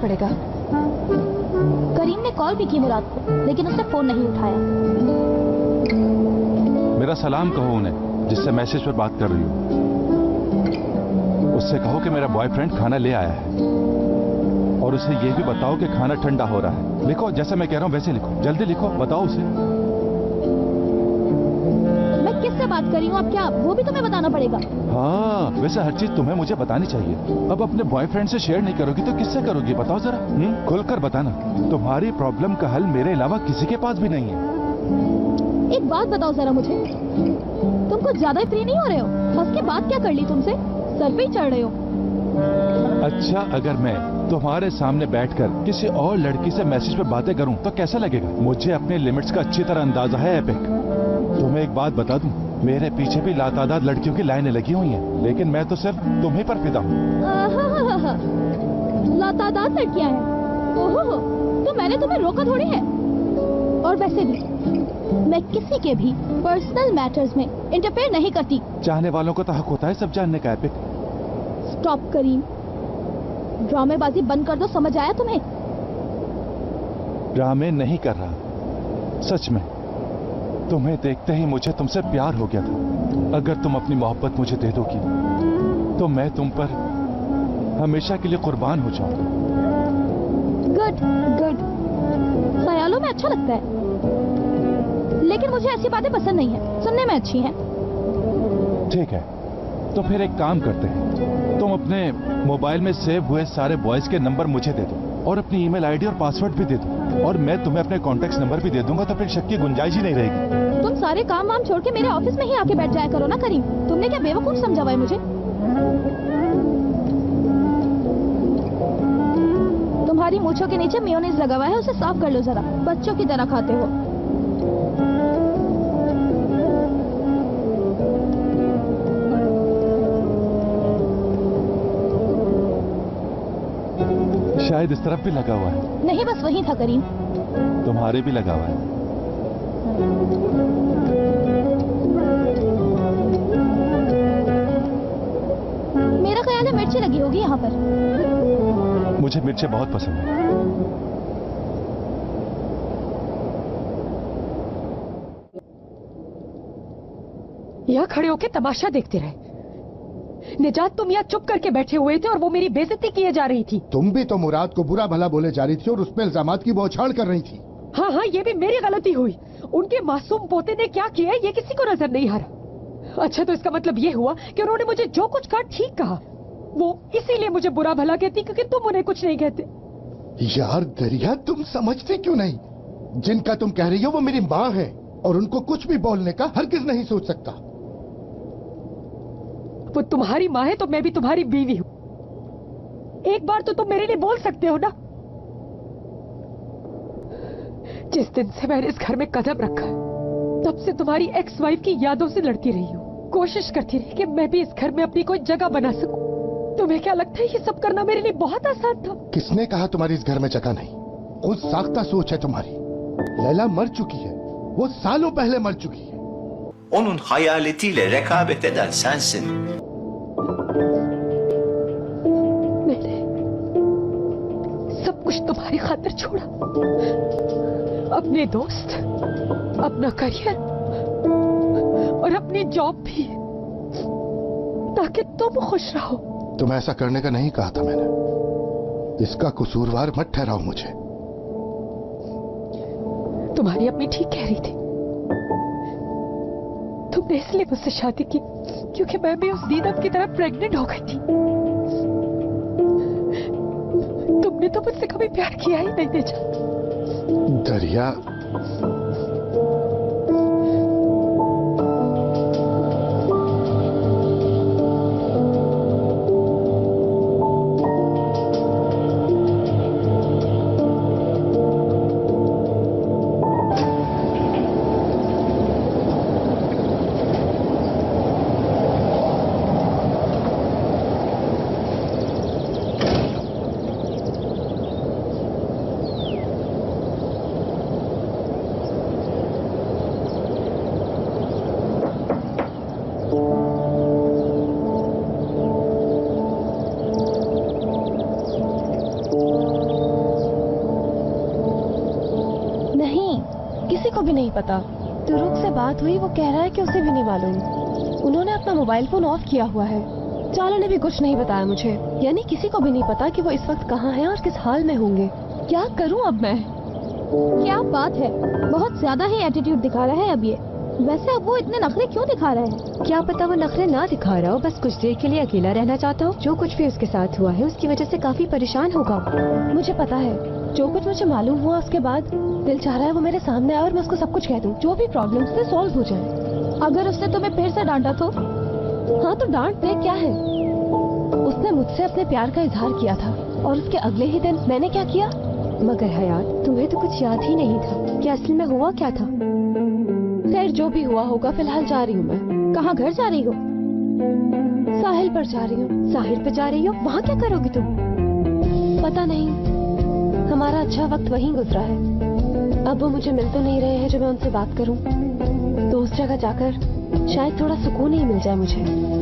पड़ेगा। करीम ने कॉल भी की मुराद को, लेकिन उसने फोन नहीं उठाया। मेरा सलाम कहो उन्हें जिससे मैसेज पर बात कर रही हूँ। उससे कहो कि मेरा बॉयफ्रेंड खाना ले आया है, और उसे यह भी बताओ कि खाना ठंडा हो रहा है। लिखो, जैसे मैं कह रहा हूँ वैसे लिखो, जल्दी लिखो, बताओ उसे। मैं किससे बात कर रही हूँ अब क्या वो भी तुम्हें बताना पड़ेगा? हाँ, वैसे हर चीज तुम्हें मुझे बतानी चाहिए। अब अपने बॉयफ्रेंड से शेयर नहीं करोगी तो किससे करोगी, बताओ जरा। खुलकर बताना। तुम्हारी प्रॉब्लम का हल मेरे अलावा किसी के पास भी नहीं है। एक बात बताओ जरा मुझे, तुम कुछ ज्यादा ही फ्री नहीं हो रहे हो? हंस के बात क्या कर ली तुमसे? सर पे ही चढ़ रहे हो। अच्छा, अगर मैं तुम्हारे सामने बैठकर किसी और लड़की से मैसेज पे बातें करूं तो कैसा लगेगा? मुझे अपने लिमिट्स का अच्छी तरह अंदाजा है एपिक। तुम्हें एक बात बता दूं, मेरे पीछे भी लातादाद लड़कियों की लाइनें लगी हुई हैं, लेकिन मैं तो सिर्फ तुम्हीं पर फिदा हूँ। लातादाद लड़कियां हैं? ओहो, तो मैंने तुम्हें रोका थोड़ी है। और वैसे भी मैं किसी के भी पर्सनल मैटर्स में इंटरफेयर नहीं करती। चाहने वालों को तो हक होता है सब जानने का एपिक। स्टॉप करीम, ड्रामेबाजी बंद कर दो, समझ आया तुम्हें? ड्रामे नहीं कर रहा, सच में। तुम्हें देखते ही मुझे तुमसे प्यार हो गया था। अगर तुम अपनी मोहब्बत मुझे दे दोगी तो मैं तुम पर हमेशा के लिए कुर्बान हो जाऊंगा। गुड गुड, ख्यालों में अच्छा लगता है, लेकिन मुझे ऐसी बातें पसंद नहीं है। सुनने में अच्छी हैं। ठीक है, तो फिर एक काम करते हैं, तुम अपने मोबाइल में सेव हुए सारे बॉयज के नंबर मुझे दे दो, और अपनी ईमेल आईडी और पासवर्ड भी दे दो, और मैं तुम्हें अपने कॉन्टेक्ट नंबर भी दे दूंगा, तो फिर शक की गुंजाइश ही नहीं रहेगी। तुम सारे काम वाम छोड़ के मेरे ऑफिस में ही आके बैठ जाया करो ना करीम। तुमने क्या बेवकूफ समझा हुआ है मुझे? तुम्हारी मूंछों के नीचे मेयोनीज लगा हुआ है, उसे साफ कर लो जरा। बच्चों की तरह खाते हो। शायद इस तरफ भी लगा हुआ है। नहीं, बस वही था करीम। तुम्हारे भी लगा हुआ है। मेरा ख्याल है मिर्ची लगी होगी यहाँ पर। मुझे मिर्चें बहुत पसंद है। यहाँ खड़े होके तमाशा देखते रहे। निजात, तुम यहाँ चुप करके बैठे हुए थे और वो मेरी बेइज्जती किए जा रही थी। तुम भी तो मुराद को बुरा भला बोले जा रही थी और उस पे इल्जामात की बौछार कर रही थी। हाँ हाँ, ये भी मेरी गलती हुई। उनके मासूम पोते ने क्या किया ये किसी को नजर नहीं आ रहा। अच्छा, तो इसका मतलब ये हुआ कि उन्होंने मुझे जो कुछ कहा ठीक कहा। वो इसीलिए मुझे बुरा भला कहती क्योंकि तुम उन्हें कुछ नहीं कहते। यार दरिया, तुम समझते क्यों नहीं? जिनका तुम कह रही हो वो मेरी माँ है, और उनको कुछ भी बोलने का हरगिज नहीं सोच सकता। वो तुम्हारी माँ है तो मैं भी तुम्हारी बीवी हूँ। एक बार तो तुम मेरे लिए बोल सकते हो ना। जिस दिन से मैंने इस घर में कदम रखा है, तब से तुम्हारी एक्स वाइफ की यादों से लड़ती रही हूँ। कोशिश करती रही कि मैं भी इस घर में अपनी कोई जगह बना सकूं। तुम्हें क्या लगता है ये सब करना मेरे लिए बहुत आसान था? किसने कहा तुम्हारी इस घर में जगह नहीं? खुद साख्ता सोच है तुम्हारी। लैला मर चुकी है, वो सालों पहले मर चुकी है। Onun hayaletiyle rekabet eden sensin. मैंने सब कुछ तुम्हारी खातिर छोड़ा। अपने दोस्त, अपना करियर और अपनी जॉब भी, ताकि तुम खुश रहो। तुम ऐसा करने का नहीं कहा था मैंने। इसका कसूरवार मत ठहराओ मुझे। तुम्हारी अपनी ठीक कह रही थी। तुमने इसलिए मुझसे शादी की क्योंकि मैं भी उस दीदम की तरह प्रेग्नेंट हो गई थी। तुमने तो मुझसे कभी प्यार किया ही नहीं बेचा। दरिया, को भी नहीं पता। तुरुक से बात हुई, वो कह रहा है कि उसे भी नहीं मालूम। उन्होंने अपना मोबाइल फोन ऑफ किया हुआ है। चाला ने भी कुछ नहीं बताया मुझे, यानी किसी को भी नहीं पता कि वो इस वक्त कहाँ हैं और किस हाल में होंगे। क्या करूं अब मैं? क्या बात है, बहुत ज्यादा ही एटीट्यूड दिखा रहा है अब ये। वैसे अब वो इतने नखरे क्यों दिखा रहे हैं? क्या पता वो नखरे ना दिखा रहा हो, बस कुछ देर के लिए अकेला रहना चाहता हो। जो कुछ भी उसके साथ हुआ है उसकी वजह से काफी परेशान होगा। मुझे पता है, जो कुछ मुझे मालूम हुआ उसके बाद दिल चाह रहा है वो मेरे सामने आए और मैं उसको सब कुछ कह दूं, जो भी प्रॉब्लम से सॉल्व हो जाए। अगर उसने तुम्हें फिर से डांटा तो? हाँ तो डांट दे, क्या है। उसने मुझसे अपने प्यार का इजहार किया था और उसके अगले ही दिन मैंने क्या किया? मगर हयात, तुम्हें तो कुछ याद ही नहीं था कि असल में हुआ क्या था। खैर जो भी हुआ होगा, फिलहाल जा रही हूँ मैं। कहाँ घर जा रही हो? साहिल पर जा रही हूँ। साहिल पर जा रही हो? वहाँ क्या करोगी तुम? पता नहीं, हमारा अच्छा वक्त वहीं गुजरा है। अब वो मुझे मिल तो नहीं रहे हैं जो मैं उनसे बात करूं, तो उस जगह जाकर शायद थोड़ा सुकून ही मिल जाए मुझे।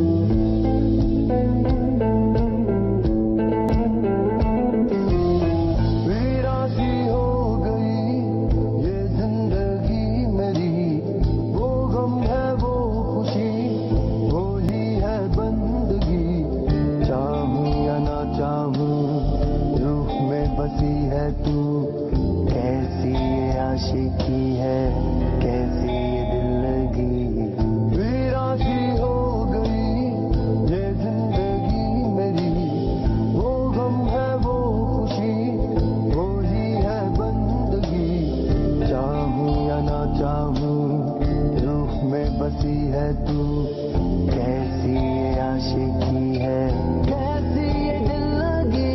बसी है तू, कैसी ये आशिकी है, कैसी ये दिल लगी। वीरासी हो गई ये जिंदगी मेरी, वो गम है वो खुशी, वो ही है बंदगी। चाहूं या ना चाहूं, रूह में बसी है तू, कैसी ये आशिकी है, कैसी ये दिल लगी।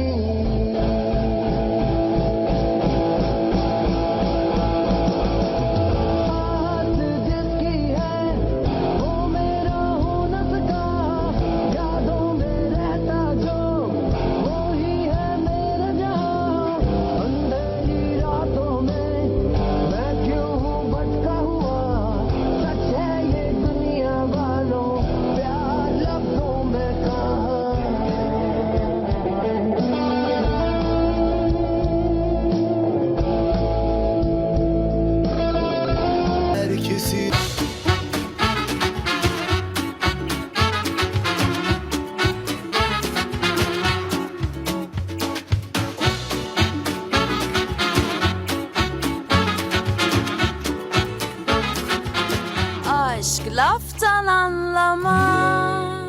Aşk laftan anlamaz.